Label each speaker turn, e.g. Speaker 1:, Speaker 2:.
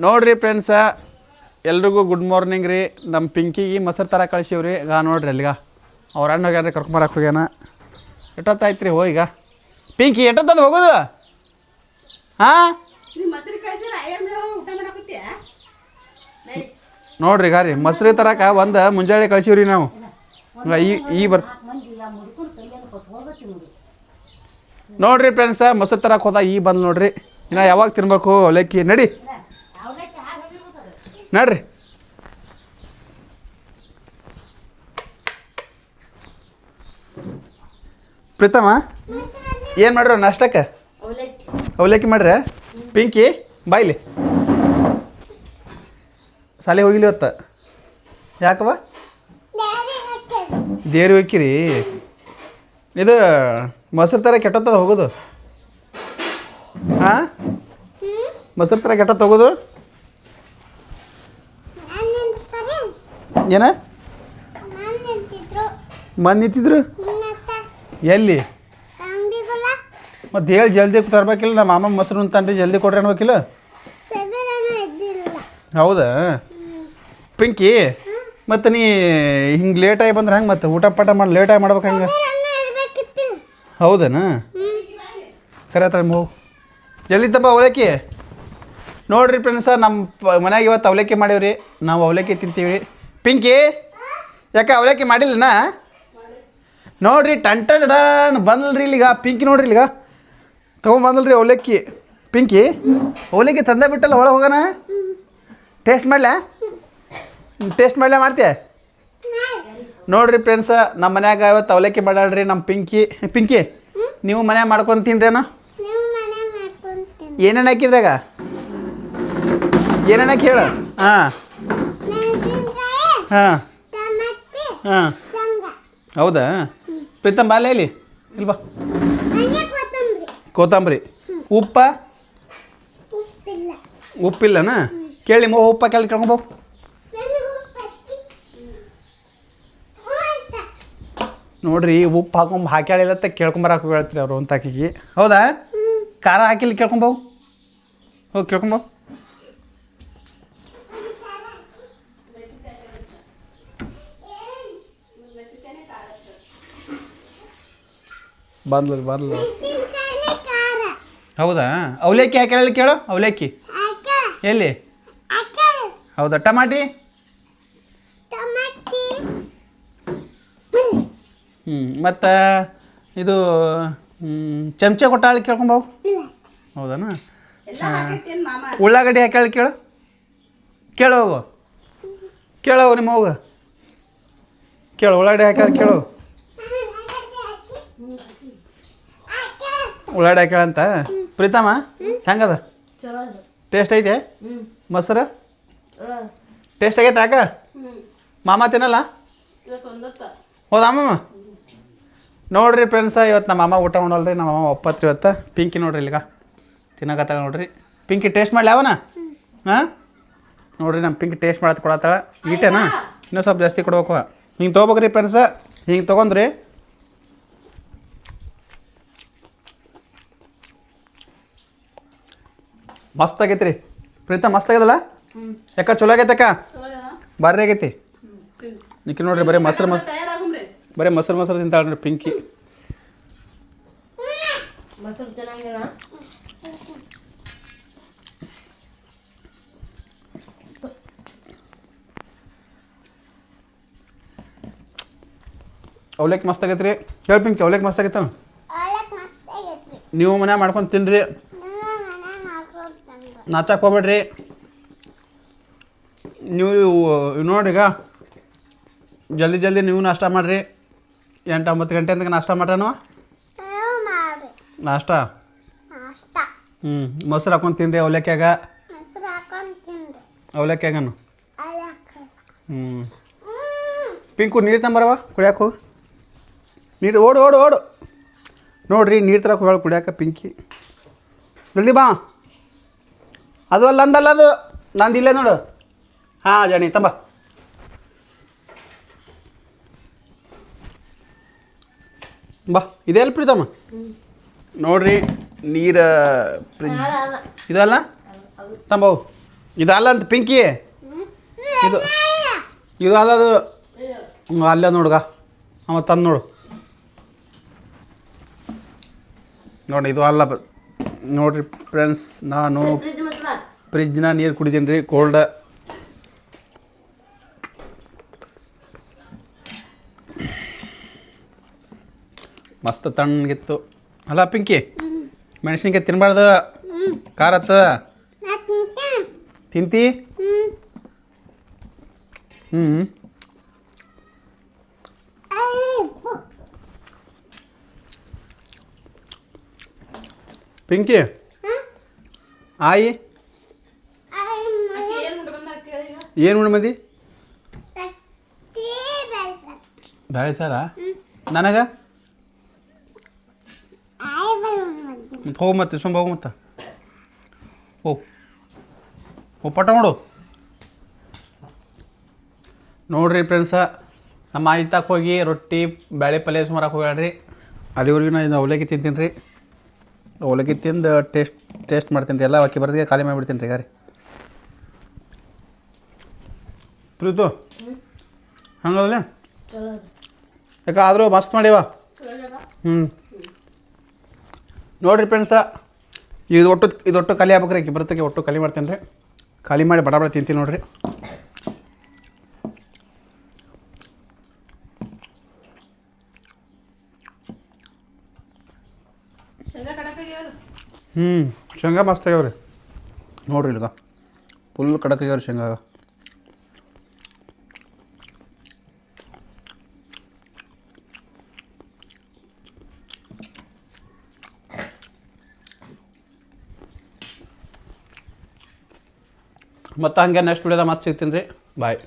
Speaker 1: ನೋಡಿರಿ ಫ್ರೆಂಡ್ಸ, ಎಲ್ರಿಗೂ good morning ರೀ. ನಮ್ಮ ಪಿಂಕಿಗೆ ಮೊಸರು ತರ ಕಳಿಸಿವ್ರಿ. ಈಗ ನೋಡ್ರಿ ಅಲ್ಲಿಗ ಅವ್ರ ಅಣ್ಣ ಹೋಗ್ಯಾರ, ಕರ್ಕೊಂಬರಕ್ಕೆ ಹೋಗ್ಯಾನ. ಎಷ್ಟೊತ್ತಾಯ್ತು ರೀ ಈಗ ಪಿಂಕಿ? ಎಷ್ಟೊತ್ತದ ಹೋಗೋದು? ಹಾಂ ನೋಡ್ರಿ ಗಾರಿ ಮೊಸರು ತರಕ ಒಂದು ಮುಂಜಾನೆ ಕಳಿಸಿವ್ರಿ ನಾವು. ಈ ನೋಡ್ರಿ ಫ್ರೆಂಡ್ಸ, ಮೊಸರು ತರಕ್ಕೆ ಹೋದ ಈ ಬಂದು ನೋಡ್ರಿ. ಇನ್ನು ಯಾವಾಗ ತಿನ್ಬೇಕು ಅವಲಕ್ಕಿ? ನಡಿ ನಡ್ರಿ. ಪ್ರೀತಮ್ಮ ಏನು ಮಾಡ್ರಿ ನಾಷ್ಟಕ್ಕೆ? ಅವಲಕ್ಕಿ ಮಾಡ್ರಿ. ಪಿಂಕಿ ಬಾಯ್ಲಿ, ಸಾಲೆ ಹೋಗಿಲಿ ಇವತ್ತು. ಯಾಕವ? ದೇವ್ರಿಗೆ ಹೋಗ್ಕಿರಿ? ಇದು ಮೊಸರು ತರ ಕೆಟ್ಟತ್ತದ ಹೋಗೋದು? ಹಾಂ, ಮೊಸರು ತರ ಕೆಟ್ಟತ್ತ ಹೋಗೋದು? ಏನ ಮಂದಿ ನಿಂತಿದ್ರು? ಎಲ್ಲಿ? ಮತ್ತೆ ಹೇಳಿ ಜಲ್ದಿ ತರ್ಬೇಕಿಲ್ಲ. ನಮ್ಮ ಮಾಮ ಮೊಸರು ಅಂತಂದ್ರೆ ಜಲ್ದಿ ಕೊಡ್ರಿ ಅನ್ಬೇಕಿಲ್ಲ? ಹೌದಾ ಪಿಂಕಿ? ಮತ್ತು ನೀ ಹಿಂಗೆ ಲೇಟಾಗಿ ಬಂದ್ರೆ ಹಂಗೆ ಮತ್ತೆ ಊಟ ಪಾಠ ಮಾಡಿ ಲೇಟಾಗಿ ಮಾಡ್ಬೇಕು ಹಂಗೆ? ಹೌದನಾ? ಕರೆ ಹತ್ರ ಹೋಗು ಜಲ್ದಿ ತಪ್ಪ ಅವಲಕ್ಕಿ. ನೋಡಿರಿ ಫ್ರೆಂಡ್ಸ, ನಮ್ಮ ಮನ್ಯಾಗ ಇವತ್ತು ಅವಲಕ್ಕಿ ಮಾಡೀವ್ರಿ. ನಾವು ಅವಲಕ್ಕಿ ತಿಂತೀವಿ. ಪಿಂಕಿ ಯಾಕೆ ಅವಲಕ್ಕಿ ಮಾಡಿಲ್ಲನಾ? ನೋಡಿರಿ ಟಂಟನ್ ಬಂದಲ್ರಿ ಇಲ್ಲಿಗ ಪಿಂಕಿ. ನೋಡ್ರಿ ಇಲ್ಲಿಗ ತೊಗೊಂಬಂದಲ್ರಿ ಅವಲಕ್ಕಿ. ಪಿಂಕಿ ಅವಲಕ್ಕಿ ತಂದೆ ಬಿಟ್ಟಲ್ಲ, ಒಳಗೆ ಹೋಗೋಣ. ಟೇಸ್ಟ್ ಮಾಡಲಾ? ಟೇಸ್ಟ್ ಮಾಡಲಾ? ಮಾಡ್ತೀಯ? ನೋಡಿರಿ ಫ್ರೆಂಡ್ಸ, ನಮ್ಮ ಮನ್ಯಾಗ ಇವತ್ತು ಅವಲಕ್ಕಿ ಮಾಡಾಳ್ರಿ ನಮ್ಮ ಪಿಂಕಿ. ಪಿಂಕಿ ನೀವು ಮನ್ಯಾಗ ಮಾಡ್ಕೊಂಡು ತಿನ್ರೇನ? ಏನೇನು ಹಾಕಿದ್ರಾಗ? ಏನೇನು ಹಾಕಿ ಹೇಳು. ಹಾಂ ಹಾಂ ಹಾಂ ಹೌದಾ? ಪ್ರೀತಮ್ ಬಾಲೆ ಇಲ್ಲಿ ಇಲ್ವಾ? ಕೊತ್ತಂಬರಿ. ಉಪ್ಪ? ಉಪ್ಪಿಲ್ಲನಾ? ಕೇಳಿ ಮೋ ಉಪ್ಪ ಕೇಳಿ ಕೇಳ್ಕೊಂಬೋಗು. ನೋಡ್ರಿ ಉಪ್ಪು ಹಾಕ್ಯಾಳಿಲ್ಲತ್ತ ಕೇಳ್ಕೊಂಬರಕ್ಕೆ ಹೇಳ್ತೀರಿ ಅವರು ಅಂತ ಆಕಿಗೆ. ಹೌದಾ? ಖಾರ ಹಾಕಿಲ್ಲ ಕೇಳ್ಕೊಂಬೋಗು. ಹೋಗಿ ಕೇಳ್ಕೊಂಬೋಗು. ಬರ್ಲ. ಹೌದಾ? ಅವಲಕ್ಕಿ ಹಾಕ್ಯಾಳ ಕೇಳು. ಅವಲಕ್ಕಿ ಎಲ್ಲಿ? ಹೌದಾ? ಟಮಾಟಿ? ಮತ್ತು ಇದು ಚಮಚ ಕೊಟ್ಟಾಳಿ ಕೇಳ್ಕೊಂಬೋಗು. ಹೌದಾನ? ಉಳ್ಳಾಗಡ್ಡಿ ಹಾಕ್ಯಾಳ ಕೇಳು. ಕೇಳೋಗು ಕೇಳೋಗು ನಿಮ್ಮ ಹೋಗು ಕೇಳು. ಉಳ್ಳಾಗಡ್ಡಿ ಹಾಕ್ಯಾಳ ಕೇಳು. ಉಳ್ಳಾಗಡ್ಡಿ ಹಾಕ್ಯಾಳ ಅಂತ. ಪ್ರೀತಮ್ಮ ಹೆಂಗದ? ಟೇಸ್ಟ್ ಐತೆ? ಮೊಸರು ಟೇಸ್ಟ್ ಆಗೈತೆ? ಯಾಕ ಮಾಮ ತಿನ್ನಲ್ಲ? ಹೌದಾ ಮಾಮ? ನೋಡ್ರಿ ಫ್ರೆಂಡ್ಸ, ಇವತ್ತು ನಮ್ಮ ಮಾಮ ಊಟ ಮಾಡಲ್ರಿ. ನಮ್ಮ ಮಾಮ ಒಪ್ಪತ್ರಿ ಇವತ್ತು. ಪಿಂಕಿ ನೋಡ್ರಿ ಇಲ್ಲಿಗ ತಿನ್ನಕತ್ತಾಳ ನೋಡ್ರಿ. ಪಿಂಕಿ ಟೇಸ್ಟ್ ಮಾಡಲಿ ಅವನ? ಹಾಂ ನೋಡ್ರಿ ನಮ್ಮ ಪಿಂಕಿ ಟೇಸ್ಟ್ ಮಾಡತ್ತೆ ಕೊಡತ್ತಾಳ. ಈಟೇನಾ? ಇನ್ನೂ ಸ್ವಲ್ಪ ಜಾಸ್ತಿ ಕೊಡ್ಬೇಕು. ಹಿಂಗೆ ತೊಗೋಬೇಕ್ರಿ ಫ್ರೆಂಡ್ಸ. ಹಿಂಗೆ ತೊಗೊಂಡ್ರಿ ಮಸ್ತ್ ಆಗೈತೆ ರೀ. ಪ್ರೀತ ಮಸ್ತ್ ಆಗ್ಯದಲ್ಲ? ಯಾಕ ಚಲೋ ಆಗೈತೆ ಅಕ್ಕ? ಭಾರಿ ಆಗೈತಿ. ನಿಕ್ಕಿ ನೋಡ್ರಿ ಬರೀ ಮೊಸರು ತಿಂತಾಳ ನೋಡ್ರಿ ಪಿಂಕಿ. ಅವಲಕ್ಕಿ ಮಸ್ತ್ ಆಗೈತೆ ರೀ. ಹೇಳಿ ಪಿಂಕಿ ಅವಲಕ್ಕಿ ಮಸ್ತ್ ಆಗೈತ? ನೀವು ಮನ್ಯಾಗ ಮಾಡ್ಕೊಂಡು ತಿನ್ನಿರಿ. ನಾಚಕ್ಕೆ ಹೋಗ್ಬೇಡ್ರಿ ನೀವು. ನೋಡ್ರಿ ಈಗ ಜಲ್ದಿ ನೀವು ನಾಷ್ಟ ಮಾಡಿರಿ. 8-9 ಗಂಟೆ ಅಂತ ನಾಷ್ಟ ಮಾಡ್ರನು. ನಾಷ್ಟ ಮೊಸರು ಹಾಕೊಂಡು ತಿನ್ರಿ ಅವಲಕ್ಕಿಯಾಗ. ಅವಲಕ್ಕಿಯಾಗನು ಪಿಂಕು ನೀರು ತಂಬರವ ಕುಡಿಯಾಕೆ ಹೋಗಿ. ನೀರು ಓಡು ನೋಡ್ರಿ ನೀರು ತರಕ್ಕೆ ಹೋಗಿ ಕುಡಿಯಾಕ ಪಿಂಕಿ. ಜಲ್ದಿ ಬಾ. ಅದು ಅಲ್ಲ ಅಂದಲ್ಲ, ಅದು ನಂದು ಇಲ್ಲೇ ನೋಡು. ಹಾಂ ಜಾಣಿ ತಂಬ. ಬಾ ಇದೆ ಅಲ್ಲ ಪ್ರೀತಮ್ಮ? ನೋಡ್ರಿ ನೀರು ಇದಲ್ಲ ತಂಬವು. ಇದಲ್ಲ ಅಂತ ಪಿಂಕಿ ಇದು ಇದು ಅಲ್ಲದು ಅಲ್ಲ ನೋಡ್ಗ ಅವ ತಂದು ನೋಡು ನೋಡಿ ಇದು ಅಲ್ಲ ನೋಡ್ರಿ ಫ್ರೆಂಡ್ಸ್ ನಾನು ಫ್ರಿಜ್ನ ನೀರು ಕುಡಿತೀನಿ ರೀ ಕೋಲ್ಡ ಮಸ್ತ್ ತಣ್ಣಗಿತ್ತು ಅಲ್ಲ ಪಿಂಕಿ ಮೆಣಸಿನ್ಕಾಯಿ ತಿನ್ಬಾರ್ದು ಖಾರ ಹತ್ತದ ತಿಂತಿ ಪಿಂಕಿ ಆಯಿ ಏನು ಉಣ್ಮದಿ ಬ್ಯಾಳೆ ಸಾರ ನನಗೆ ಮತ್ತು ಹೋಗು ಮತ್ತೆ ಸುಮ್ಮ ಹೋಗು ಮತ್ತೆ ಹೋಗು ಪಟ ಮಾಡು ನೋಡ್ರಿ ಫ್ರೆಂಡ್ಸ ನಮ್ಮ ಆಯ್ತಾಕ ಹೋಗಿ ರೊಟ್ಟಿ ಬ್ಯಾಳೆ ಪಲ್ಯ ಸುಮಾರಕ್ಕೆ ಹೋಗ್ಯಾಡ್ರಿ ಅಲ್ಲಿವರೆಗೂ ನಾ ಇದು ಅವಲಕ್ಕಿ ತಿಂತೀನಿ ರೀ ಅವಲಕ್ಕಿ ತಿಂದು ಟೇಸ್ಟ್ ಮಾಡ್ತೀನಿ ರೀ ಎಲ್ಲ ಅಕ್ಕಿ ಬರ್ದಿಗೆ ಖಾಲಿ ಮಾಡಿಬಿಡ್ತೀನಿ ರೀ ಗಾರಿ ಪ್ರೀತು ಹಂಗಲ್ಲ ಯಾಕೆ ಆದರೂ ಮಸ್ತ್ ಮಾಡ್ಯವ ನೋಡಿರಿ ಫ್ರೆಂಡ್ಸ ಇದು ಒಟ್ಟು ಖಾಲಿ ಆಗ್ಬೇಕ್ರಿ ಅಕ್ಕಿ ಬರ್ತಕ್ಕೆ ಒಟ್ಟು ಖಾಲಿ ಮಾಡ್ತೀನಿ ರೀ ಖಾಲಿ ಮಾಡಿ ಬಡ ತಿಂತೀನಿ ನೋಡಿರಿ ಶೇಂಗಾ ಮಸ್ತ್ ಆಗ್ಯಾವ್ರಿ ನೋಡ್ರಿ ಇಲ್ಗ ಫುಲ್ ಕಡಕ್ ಆಗ್ಯಾವ್ರಿ ಶೇಂಗಾಗ ಮತ್ತು ಹಂಗೆ ನೆಕ್ಸ್ಟ್ ವಿಡಿಯೋದಾಗ ಮತ್ತೆ ಸಿಗ್ತೀನಿ ರೀ ಬಾಯ್